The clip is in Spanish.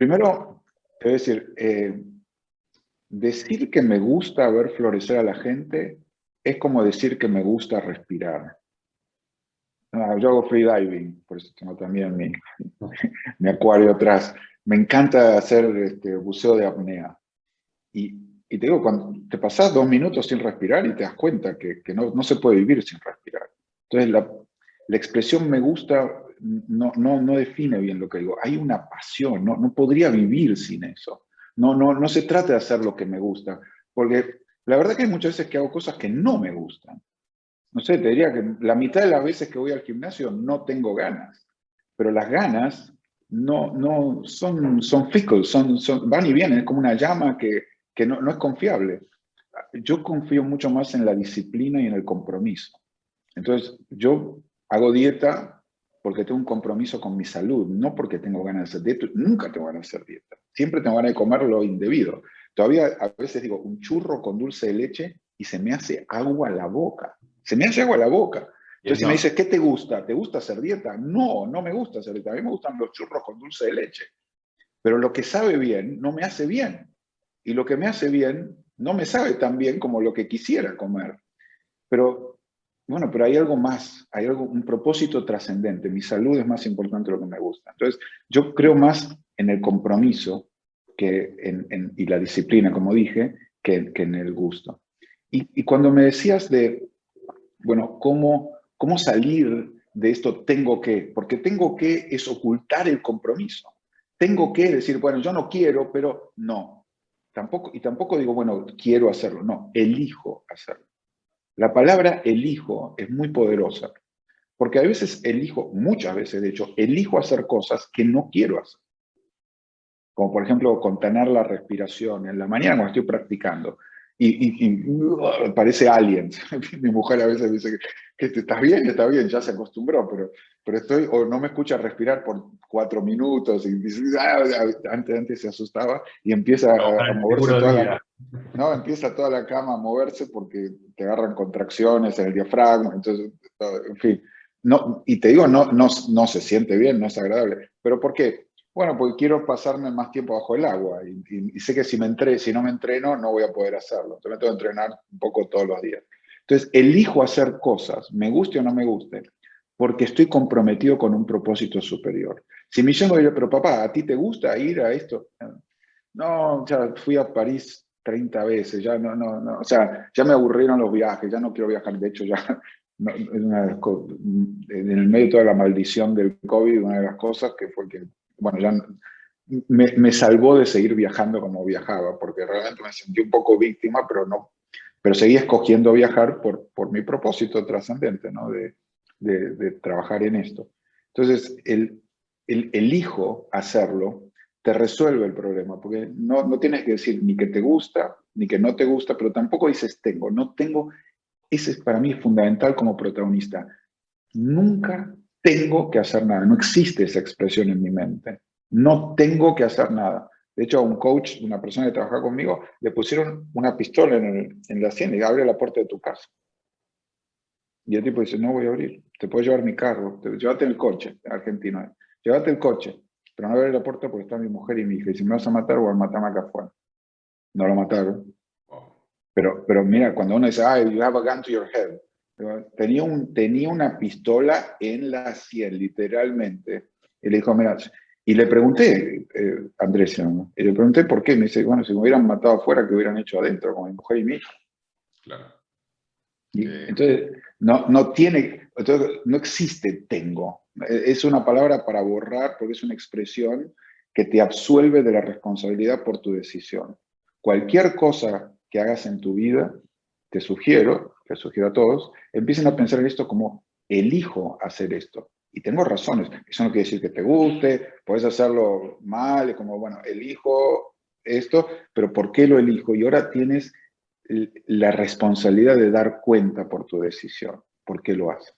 Primero, te voy a decir, decir que me gusta ver florecer a la gente es como decir que me gusta respirar. Yo hago freediving, por eso tengo también mi acuario atrás. Me encanta hacer buceo de apnea. Y te digo, cuando te pasas 2 minutos sin respirar y te das cuenta que no se puede vivir sin respirar. Entonces, la expresión me gusta no define bien lo que digo. Hay una pasión, no podría vivir sin eso. No se trata de hacer lo que me gusta, porque la verdad que hay muchas veces que hago cosas que no me gustan. No sé, te diría que la mitad de las veces que voy al gimnasio no tengo ganas, pero las ganas no son fickle, van y vienen, es como una llama que no es confiable. Yo confío mucho más en la disciplina y en el compromiso. Entonces, yo hago dieta porque tengo un compromiso con mi salud, no porque tengo ganas de hacer dieta. Nunca tengo ganas de hacer dieta. Siempre tengo ganas de comer lo indebido. Todavía a veces digo, un churro con dulce de leche y se me hace agua a la boca. Se me hace agua a la boca. Entonces, si me dices, ¿qué te gusta? ¿Te gusta hacer dieta? No me gusta hacer dieta. A mí me gustan los churros con dulce de leche. Pero lo que sabe bien no me hace bien. Y lo que me hace bien no me sabe tan bien como lo que quisiera comer. Pero, bueno, pero hay algo más, un propósito trascendente. Mi salud es más importante de lo que me gusta. Entonces, yo creo más en el compromiso y la disciplina, como dije, que en el gusto. Y cuando me decías de, bueno, ¿cómo salir de esto tengo que? Porque tengo que es ocultar el compromiso. Tengo que decir, bueno, yo no quiero, pero no. Tampoco digo, bueno, quiero hacerlo. No, elijo hacerlo. La palabra elijo es muy poderosa, porque a veces muchas veces de hecho, elijo hacer cosas que no quiero hacer. Como por ejemplo, contener la respiración en la mañana cuando estoy practicando. Parece aliens. Mi mujer a veces dice que está bien, ya se acostumbró, pero o no me escucha respirar por 4 minutos, y dice, antes se asustaba y empieza a moverse empieza toda la cama a moverse porque te agarran contracciones en el diafragma, entonces, en fin. Y te digo, no se siente bien, no es agradable. ¿Pero por qué? Bueno, porque quiero pasarme más tiempo bajo el agua y sé que si no me entreno no voy a poder hacerlo. Entonces me tengo que entrenar un poco todos los días. Entonces elijo hacer cosas, me guste o no me guste, porque estoy comprometido con un propósito superior. Si me llamo y digo, pero papá, ¿a ti te gusta ir a esto? No, ya fui a París 30 veces, o sea, ya me aburrieron los viajes, ya no quiero viajar. De hecho, ya en el medio de toda la maldición del COVID, una de las cosas que fue que, bueno, ya me salvó de seguir viajando como viajaba, porque realmente me sentí un poco víctima, pero seguí escogiendo viajar por mi propósito trascendente, ¿no? De trabajar en esto. Entonces, el elijo hacerlo te resuelve el problema, porque no tienes que decir ni que te gusta, ni que no te gusta, pero tampoco dices no tengo. Ese para mí es fundamental como protagonista. Nunca tengo que hacer nada. No existe esa expresión en mi mente. No tengo que hacer nada. De hecho, a un coach, una persona que trabaja conmigo, le pusieron una pistola en la sien y abre la puerta de tu casa. Y el tipo dice, no voy a abrir. Te puedo llevar mi carro. Llévate el coche, argentino. Llévate el coche. Pero no abre la puerta porque está mi mujer y mi hija. Y si me vas a matar, voy a matarme acá afuera. No lo mataron. Pero mira, cuando uno dice, you have a gun to your head. Tenía una pistola en la sien, literalmente. Y le dijo, mira, y le pregunté, Andrés, ¿no? Y le pregunté por qué. Me dice, bueno, si me hubieran matado afuera, ¿qué hubieran hecho adentro con mi mujer y mi hija? Claro. Entonces, entonces, no existe tengo. Es una palabra para borrar porque es una expresión que te absuelve de la responsabilidad por tu decisión. Cualquier cosa que hagas en tu vida, te sugiero a todos, empiecen a pensar en esto como elijo hacer esto. Y tengo razones. Eso no quiere decir que te guste, puedes hacerlo mal, como, bueno, elijo esto, pero ¿por qué lo elijo? Y ahora tienes la responsabilidad de dar cuenta por tu decisión. ¿Por qué lo haces?